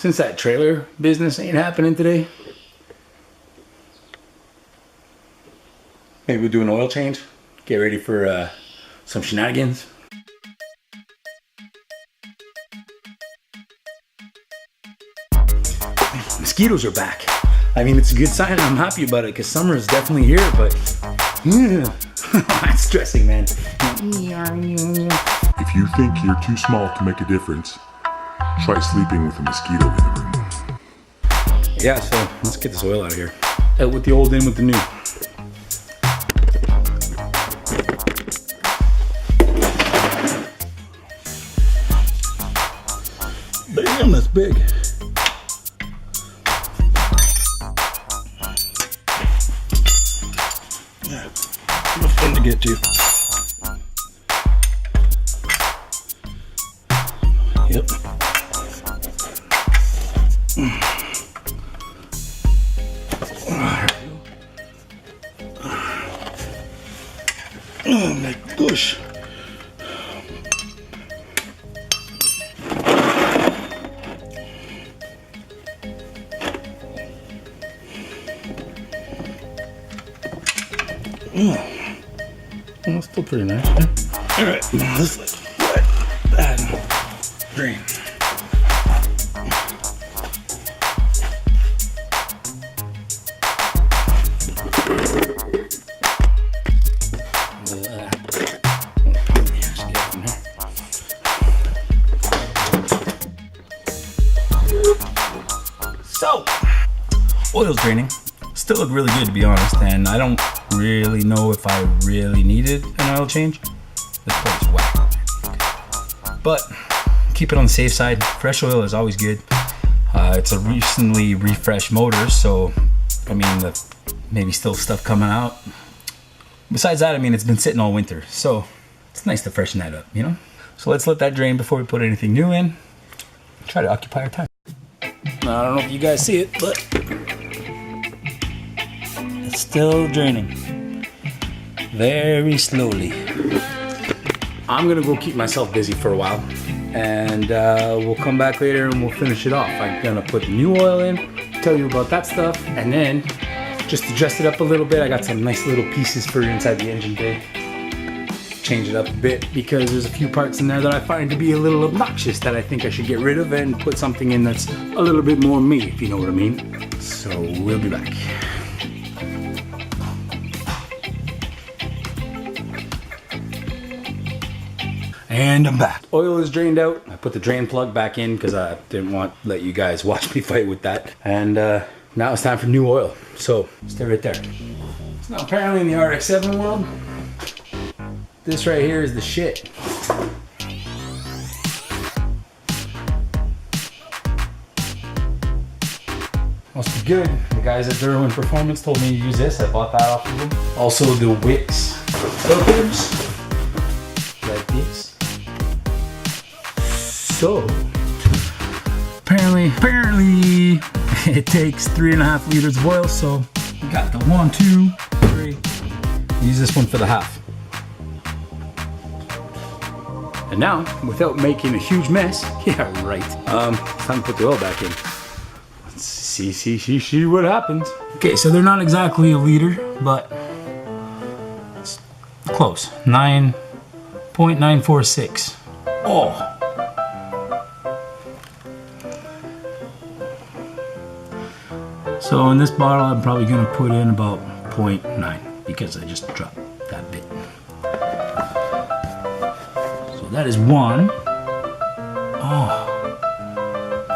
since that trailer business ain't happening today, maybe we'll do an oil change. Get ready for some shenanigans. Mosquitoes are back. I mean, it's a good sign. I'm happy about it because summer is definitely here, but that's stressing, man. If you think you're too small to make a difference, try sleeping with a mosquito in the room. Yeah, so let's get this oil out of here. Out with the old, in with the new. Damn, that's big. Yeah, enough fun to get to. Yep. Oh my gosh. Oh, that's still pretty nice. Yeah. All right, now let's let that drain. So, oil's draining. Still look really good, to be honest, and I don't really know if I really needed an oil change. This plate's whack. But keep it on the safe side. Fresh oil is always good. It's a recently refreshed motor, so I mean, maybe still stuff coming out. Besides that, I mean, it's been sitting all winter, so it's nice to freshen that up, you know? So let's let that drain before we put anything new in. Try to occupy our time. Now, I don't know if you guys see it, but it's still draining. Very slowly. I'm gonna go keep myself busy for a while, and we'll come back later and we'll finish it off. I'm gonna put the new oil in, tell you about that stuff, and then just to dress it up a little bit, I got some nice little pieces for inside the engine bay. Change it up a bit because there's a few parts in there that I find to be a little obnoxious that I think I should get rid of and put something in that's a little bit more me, if you know what I mean. So we'll be back. And I'm back. Oil is drained out. I put the drain plug back in because I didn't want to let you guys watch me fight with that. And now it's time for new oil. So stay right there. So now apparently in the RX7 world, this right here is the shit. Must be good. The guys at Derwin Performance told me to use this. I bought that off of them. Also the Wix filters, like this. So apparently it takes 3.5 liters of oil. So we got the 1, 2, 3. Use this one for the half. And now, without making a huge mess, yeah, right. It's time to put the oil back in. Let's see what happens. Okay, so they're not exactly a liter, but it's close. 9.946. Oh. So in this bottle, I'm probably gonna put in about 0.9 because I just dropped that bit. So that is one. Oh.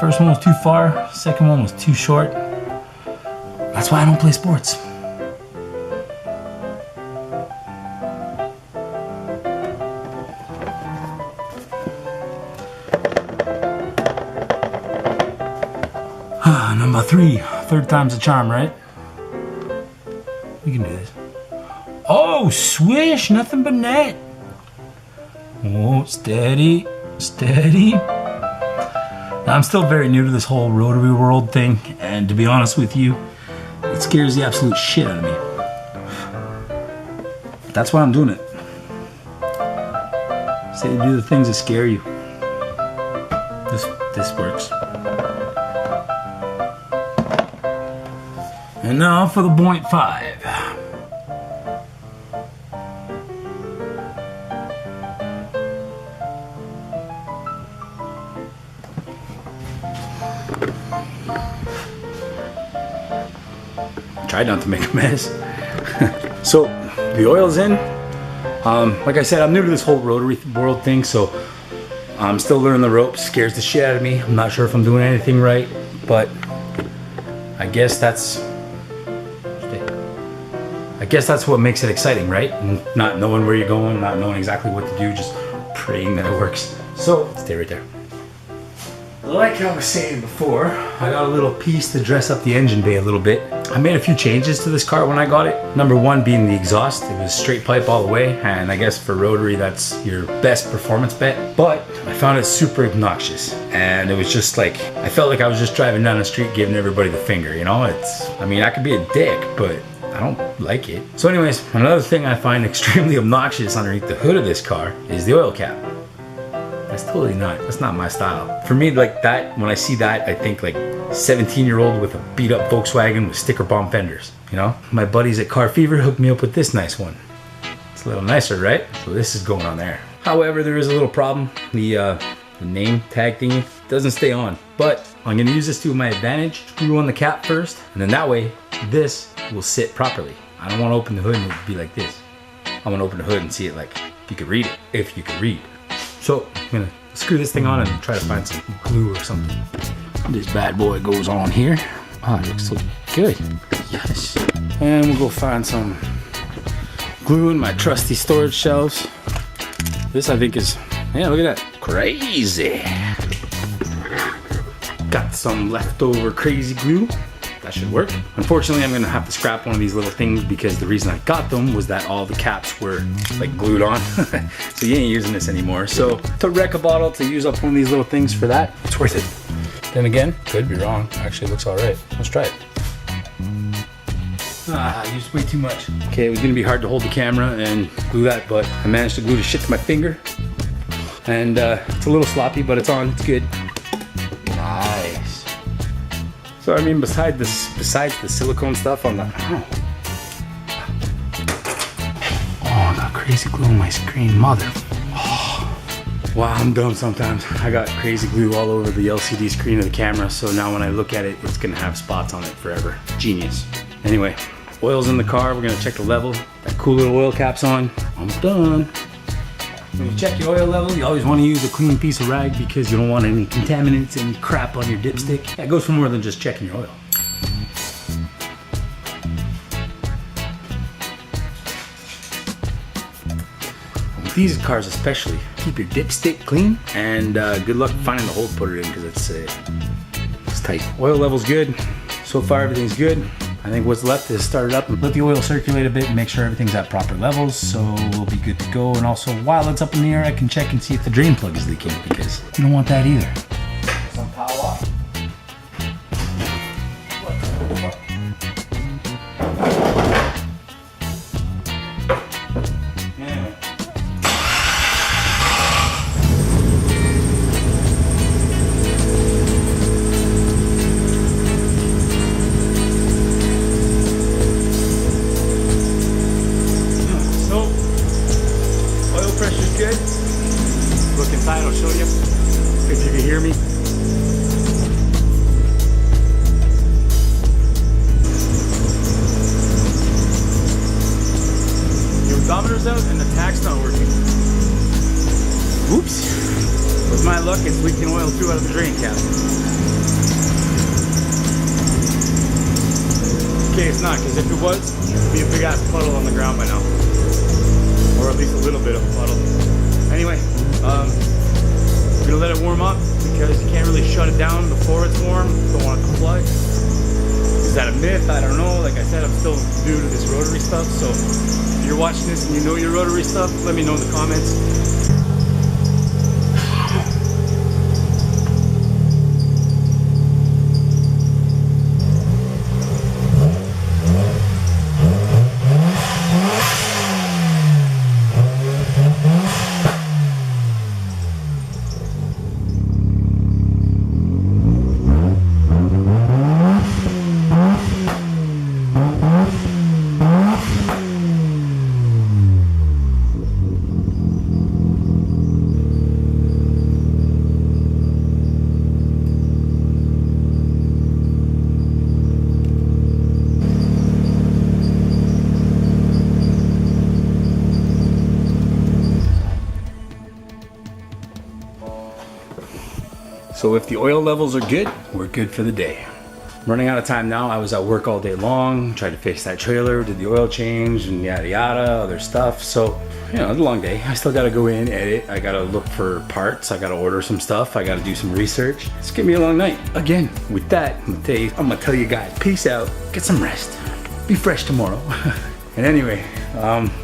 First one was too far, second one was too short. That's why I don't play sports. Number 3, third time's a charm, right? We can do this. Oh, swish, nothing but net. Oh, steady, steady. Now, I'm still very new to this whole rotary world thing, and to be honest with you, it scares the absolute shit out of me. That's why I'm doing it. Say to do the things that scare you. This works. And now for the 0.5. Tried not to make a mess. So the oil's in. Like I said, I'm new to this whole rotary world thing, so I'm still learning the ropes. Scares the shit out of me. I'm not sure if I'm doing anything right, but I guess that's what makes it exciting, right? Not knowing where you're going, not knowing exactly what to do, just praying that it works. So stay right there. Like I was saying before, I got a little piece to dress up the engine bay a little bit. I made a few changes to this car when I got it. Number one being the exhaust. It was straight pipe all the way, and I guess for rotary that's your best performance bet. But I found it super obnoxious, and it was just like, I felt like I was just driving down the street giving everybody the finger, you know? I mean, I could be a dick, but I don't like it. So anyways, another thing I find extremely obnoxious underneath the hood of this car is the oil cap. That's not my style. For me, like that, when I see that, I think like 17-year-old with a beat up Volkswagen with sticker bomb fenders, you know? My buddies at Car Fever hooked me up with this nice one. It's a little nicer, right? So this is going on there. However, there is a little problem. The name tag thingy doesn't stay on, but I'm gonna use this to my advantage. Screw on the cap first, and then that way, this will sit properly. I don't wanna open the hood and it be like this. I wanna open the hood and see it like, you could read it, if you could read. So I'm gonna screw this thing on and try to find some glue or something. This bad boy goes on here. Oh, it looks so good. Yes. And we'll go find some glue in my trusty storage shelves. This I think is, yeah, look at that. Crazy. Got some leftover crazy glue. That should work. Unfortunately, I'm gonna have to scrap one of these little things because the reason I got them was that all the caps were like glued on. So you ain't using this anymore. So to wreck a bottle, to use up one of these little things for that, it's worth it. Then again, could be wrong. Actually, it looks all right. Let's try it. I used way too much. Okay, it was gonna be hard to hold the camera and glue that, but I managed to glue the shit to my finger. And it's a little sloppy, but it's on, it's good. Nice. So I mean, besides the silicone stuff on the, oh, the crazy glue on my screen, mother. Oh. Wow, I'm dumb sometimes. I got crazy glue all over the LCD screen of the camera, so now when I look at it, it's gonna have spots on it forever. Genius. Anyway, oil's in the car. We're gonna check the level. That cool little oil cap's on. I'm done. When you check your oil level, you always want to use a clean piece of rag because you don't want any contaminants, any crap on your dipstick. That goes for more than just checking your oil. With these cars especially, keep your dipstick clean, and good luck finding the hole to put it in because it's tight. Oil level's good. So far everything's good. I think what's left is start it up and let the oil circulate a bit and make sure everything's at proper levels, so we'll be good to go. And also, while it's up in the air, I can check and see if the drain plug is leaking because you don't want that either. Some power off. Look inside, I'll show you if you can hear me. The odometer's out and the tach's not working. Oops. With my luck, it's leaking oil through out of the drain cap. Okay, it's not, because if it was, it'd be a big ass puddle on the ground by now. Or at least a little bit of a puddle. Anyway, we're gonna let it warm up because you can't really shut it down before it's warm. Don't want it to flood. Is that a myth? I don't know. Like I said, I'm still new to this rotary stuff. So if you're watching this and you know your rotary stuff, let me know in the comments. So if the oil levels are good, we're good for the day. Running out of time now. I was at work all day long, tried to fix that trailer, did the oil change and yada yada, other stuff. So, you know, it's a long day. I still gotta go in, edit. I gotta look for parts. I gotta order some stuff. I gotta do some research. It's gonna be a long night. Again, with that, I'm gonna tell you guys, peace out, get some rest. Be fresh tomorrow. And anyway,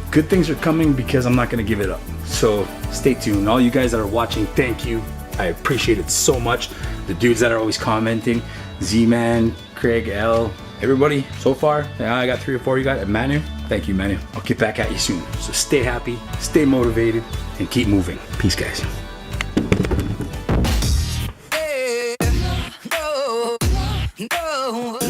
good things are coming because I'm not gonna give it up. So stay tuned. All you guys that are watching, thank you. I appreciate it so much. The dudes that are always commenting, Z-Man, Craig, L, everybody so far. I got 3 or 4. You got Manu. Thank you, Manu. I'll get back at you soon. So stay happy, stay motivated, and keep moving. Peace, guys. Hey, no, no.